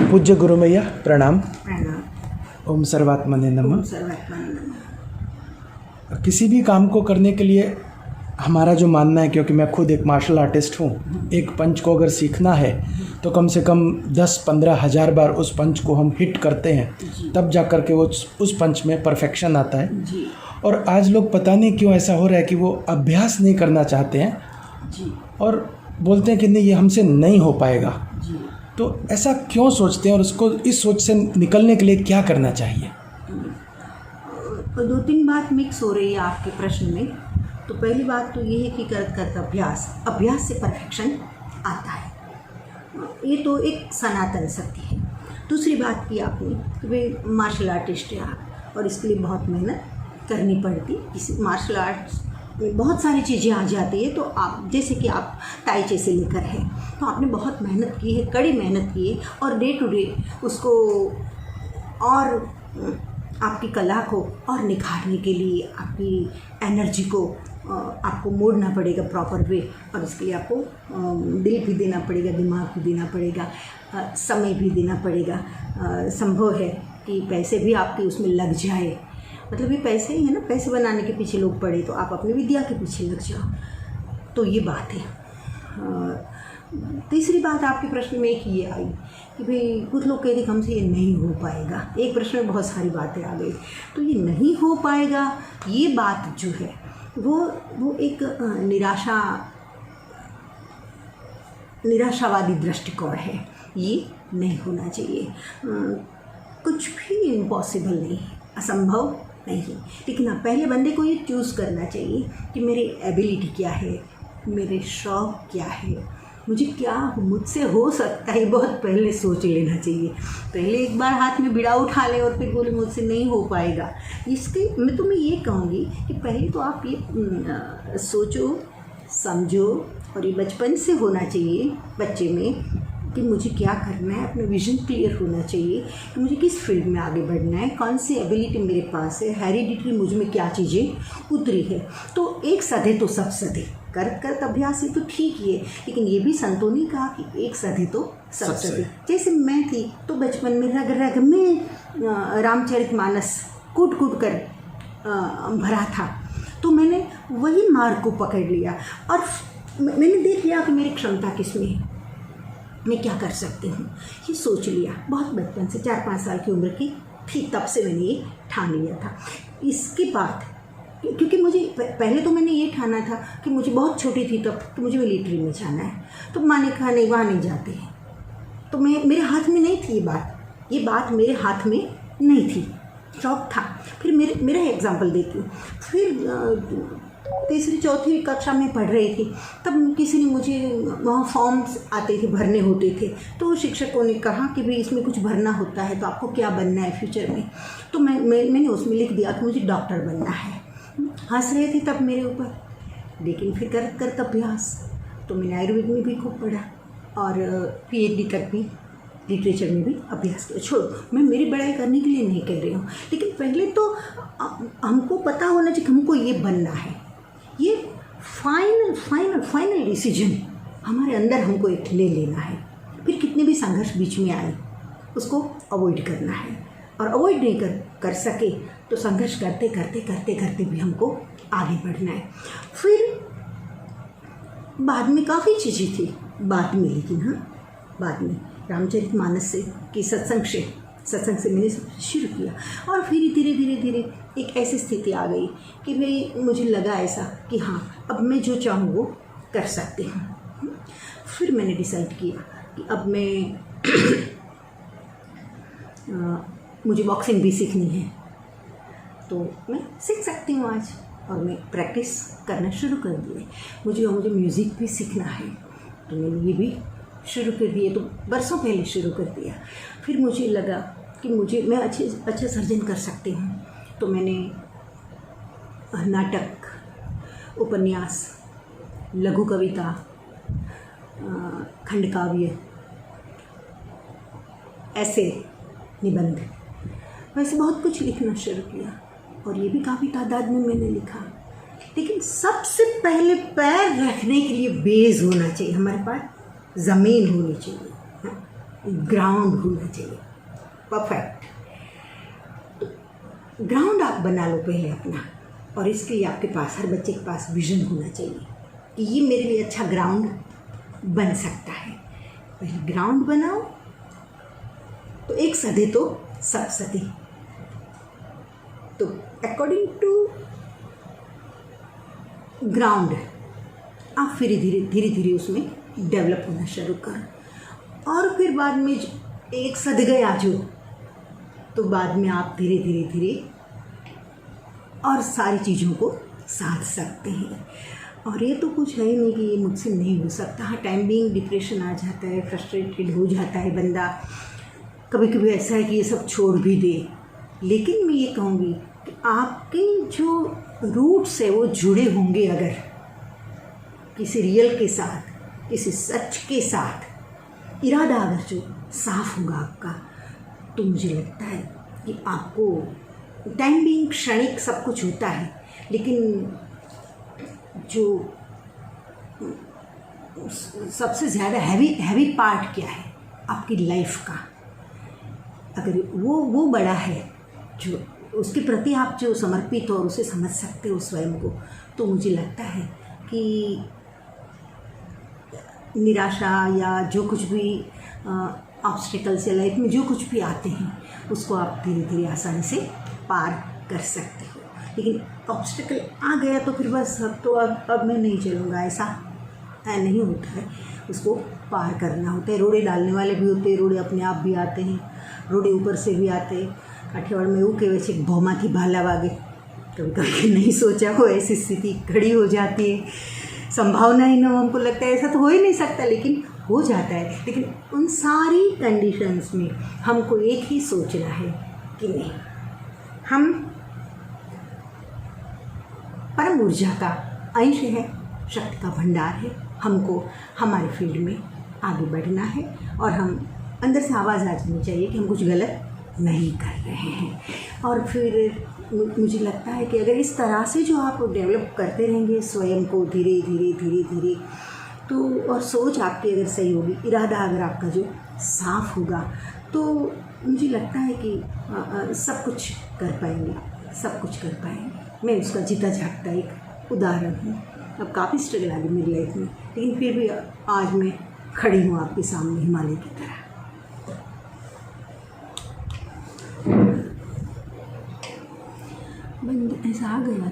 पूज्य गुरु मैया प्रणाम। प्रणाम। ओम सर्वात्मने नमः। ओम सर्वात्मने नमः। किसी भी काम को करने के लिए हमारा जो मानना है, क्योंकि मैं खुद एक मार्शल आर्टिस्ट हूँ, एक पंच को अगर सीखना है तो कम से कम 10-15 हज़ार बार उस पंच को हम हिट करते हैं, तब जा कर के वो उस पंच में परफेक्शन आता है जी। और आज लोग पता नहीं क्यों ऐसा हो रहा है कि वो अभ्यास नहीं करना चाहते हैं जी। और बोलते हैं कि नहीं, ये हमसे नहीं हो पाएगा। जी। तो ऐसा क्यों सोचते हैं और उसको इस सोच से निकलने के लिए क्या करना चाहिए? तो 2-3 बात मिक्स हो रही है आपके प्रश्न में। तो पहली बात तो ये है कि करत अभ्यास से परफेक्शन आता है, ये तो एक सनातन सत्य है। दूसरी बात की आपने कि भाई मार्शल आर्टिस्ट है आप और इसके लिए बहुत मेहनत करनी पड़ती। इस मार्शल आर्ट्स में बहुत सारी चीज़ें आ जाती है। तो आप जैसे कि आप ताइचे से लेकर है तो आपने बहुत मेहनत की है, कड़ी मेहनत की है और डे टू डे उसको और आपकी कला को और निखारने के लिए आपकी एनर्जी को आपको मोड़ना पड़ेगा प्रॉपर वे, और इसके लिए आपको दिल भी देना पड़ेगा, दिमाग भी देना पड़ेगा, समय भी देना पड़ेगा। संभव है कि पैसे भी आपके उसमें लग जाए, मतलब ये पैसे ही है ना, पैसे बनाने के पीछे लोग पड़े तो आप अपनी विद्या के पीछे लग जाओ। तो ये बात है। तीसरी बात आपके प्रश्न में एक ये आई कि भाई कुछ लोग कहते हमसे ये नहीं हो पाएगा। एक प्रश्न में बहुत सारी बातें आ गई। तो ये नहीं हो पाएगा, ये बात जो है वो एक निराशावादी दृष्टिकोण है। ये नहीं होना चाहिए। कुछ भी इम्पॉसिबल नहीं, असंभव नहीं। लेकिन हाँ, पहले बंदे को ये चूज़ करना चाहिए कि मेरी एबिलिटी क्या है, मेरे शौक़ क्या है, मुझे क्या मुझसे हो सकता है, बहुत पहले सोच लेना चाहिए। पहले एक बार हाथ में बिड़ा उठा ले और फिर बोले मुझसे नहीं हो पाएगा। इसके मैं तुम्हें ये कहूँगी कि पहले तो आप ये सोचो, समझो, और ये बचपन से होना चाहिए बच्चे में कि मुझे क्या करना है। अपना विज़न क्लियर होना चाहिए कि मुझे किस फील्ड में आगे बढ़ना है, कौन सी एबिलिटी मेरे पास है, हेरिडिटरी मुझ में क्या चीज़ें उतरी है। तो एक सधे तो सब सधे, कर अभ्यास से तो ठीक ही है, लेकिन ये भी संतों ने कहा कि एक सधे तो सब सधे। जैसे मैं थी तो बचपन में रग रग में रामचरितमानस कूट कर भरा था, तो मैंने वही मार्ग को पकड़ लिया और मैंने देख लिया कि मेरी क्षमता किस में है, मैं क्या कर सकती हूँ, ये सोच लिया। बहुत बचपन से 4-5 साल की उम्र की थी तब से मैंने ये ठान लिया था। इसके बाद क्योंकि मुझे पहले तो मैंने ये ठाना था कि मुझे बहुत छोटी थी तब तो मुझे मिलिट्री में जाना है, तो माँ ने कहा नहीं, वहाँ नहीं जाते हैं। तो मेरे हाथ में नहीं थी ये बात मेरे हाथ में नहीं थी, शौक था। फिर मेरा एग्जाम्पल देती हूँ। फिर 3री-4थी कक्षा में पढ़ रही थी, तब किसी ने मुझे वहाँ फॉर्म्स आते थे, भरने होते थे। तो शिक्षकों ने कहा कि भाई इसमें कुछ भरना होता है, तो आपको क्या बनना है फ्यूचर में। तो मैंने उसमें लिख दिया कि मुझे डॉक्टर बनना है। हंस रहे थे तब मेरे ऊपर, लेकिन फिर करत अभ्यास तो मैंने आयुर्वेद में भी खूब पढ़ा और PhD तक भी लिटरेचर में भी अभ्यास किया। छोड़ो, मैं मेरी बड़ाई करने के लिए नहीं कर रही हूँ, लेकिन पहले तो हमको पता होना चाहिए कि हमको ये बनना है। ये फाइनल डिसीजन हमारे अंदर हमको एक ले लेना है। फिर कितने भी संघर्ष बीच में आए उसको अवॉइड करना है, और अवॉइड नहीं कर सके तो संघर्ष करते भी हमको आगे बढ़ना है। फिर बाद में काफ़ी चीज़ें थी बाद में, लेकिन हाँ बाद में रामचरितमानस से कि सत्संग से मैंने शुरू किया और फिर धीरे एक ऐसी स्थिति आ गई कि भाई मुझे लगा ऐसा कि हाँ अब मैं जो चाहूँ वो कर सकती हूँ। फिर मैंने डिसाइड किया कि अब मैं मुझे बॉक्सिंग भी सीखनी है, तो मैं सीख सकती हूँ आज, और मैं प्रैक्टिस करना शुरू कर दिए। मुझे म्यूज़िक भी सीखना है, तो मैंने ये भी शुरू कर दिए। तो बरसों पहले शुरू कर दिया। फिर मुझे लगा कि मैं अच्छा सर्जन कर सकती हूँ, तो मैंने नाटक, उपन्यास, लघु कविता, खंडकाव्य, ऐसे निबंध, वैसे बहुत कुछ लिखना शुरू किया और ये भी काफ़ी तादाद में मैंने लिखा। लेकिन सबसे पहले पैर रखने के लिए बेस होना चाहिए, हमारे पास ज़मीन होनी चाहिए। ग्राउंड होना चाहिए, परफेक्ट। तो ग्राउंड आप बना लो पहले अपना, और इसके लिए आपके पास, हर बच्चे के पास विजन होना चाहिए कि ये मेरे लिए अच्छा ग्राउंड बन सकता है। पहले ग्राउंड बनाओ तो एक सधे तो सब सधे। तो अकॉर्डिंग टू ग्राउंड आप फिर धीरे धीरे उसमें डेवलप होना शुरू करो, और फिर बाद में एक सध गया जो, तो बाद में आप धीरे धीरे और सारी चीज़ों को साध सकते हैं। और ये तो कुछ है ही नहीं कि ये मुझसे नहीं हो सकता। हाँ, टाइम बीइंग डिप्रेशन आ जाता है, फ्रस्ट्रेटेड हो जाता है बंदा, कभी कभी ऐसा है कि ये सब छोड़ भी दे। लेकिन मैं ये कहूँगी कि आपके जो रूट्स है वो जुड़े होंगे, अगर किसी रियल के साथ, किसी सच के साथ, इरादा अगर जो साफ होगा आपका, तो मुझे लगता है कि आपको टाइम बीइंग क्षणिक सब कुछ होता है, लेकिन जो सबसे ज़्यादा हैवी पार्ट क्या है आपकी लाइफ का, अगर वो बड़ा है, जो उसके प्रति आप जो समर्पित हो और उसे समझ सकते हो स्वयं को, तो मुझे लगता है कि निराशा या जो कुछ भी ऑब्स्टिकल्स या लाइफ में जो कुछ भी आते हैं, उसको आप धीरे धीरे आसानी से पार कर सकते हो। लेकिन ऑब्स्टिकल आ गया तो फिर बस अब मैं नहीं चलूँगा, ऐसा नहीं होता है। उसको पार करना होता है। रोड़े डालने वाले भी होते हैं, रोड़े अपने आप भी आते हैं, रोड़े ऊपर से भी आते हैं। काठियावाड़ में वो के वैसे भौमा की भाला वागे, कभी कभी नहीं सोचा हो ऐसी स्थिति खड़ी हो जाती है। संभावना ही ना हो, हमको लगता है ऐसा तो हो ही नहीं सकता, लेकिन हो जाता है। लेकिन उन सारी कंडीशंस में हमको एक ही सोचना है कि नहीं, हम परम ऊर्जा का अंश है, शक्ति का भंडार है। हमको हमारे फील्ड में आगे बढ़ना है, और हम अंदर से आवाज़ आ जानी चाहिए कि हम कुछ गलत नहीं कर रहे हैं। और फिर मुझे लगता है कि अगर इस तरह से जो आप डेवलप करते रहेंगे स्वयं को धीरे धीरे, तो और सोच आपकी अगर सही होगी, इरादा अगर आपका जो साफ होगा, तो मुझे लगता है कि सब कुछ कर पाएंगे। मैं उसका जीता जागता एक उदाहरण हूँ। अब काफ़ी स्ट्रगल आ गई मेरी लाइफ में, लेकिन फिर भी आज मैं खड़ी हूँ आपके सामने हिमालय की तरह। बंद ऐसा आ गया था।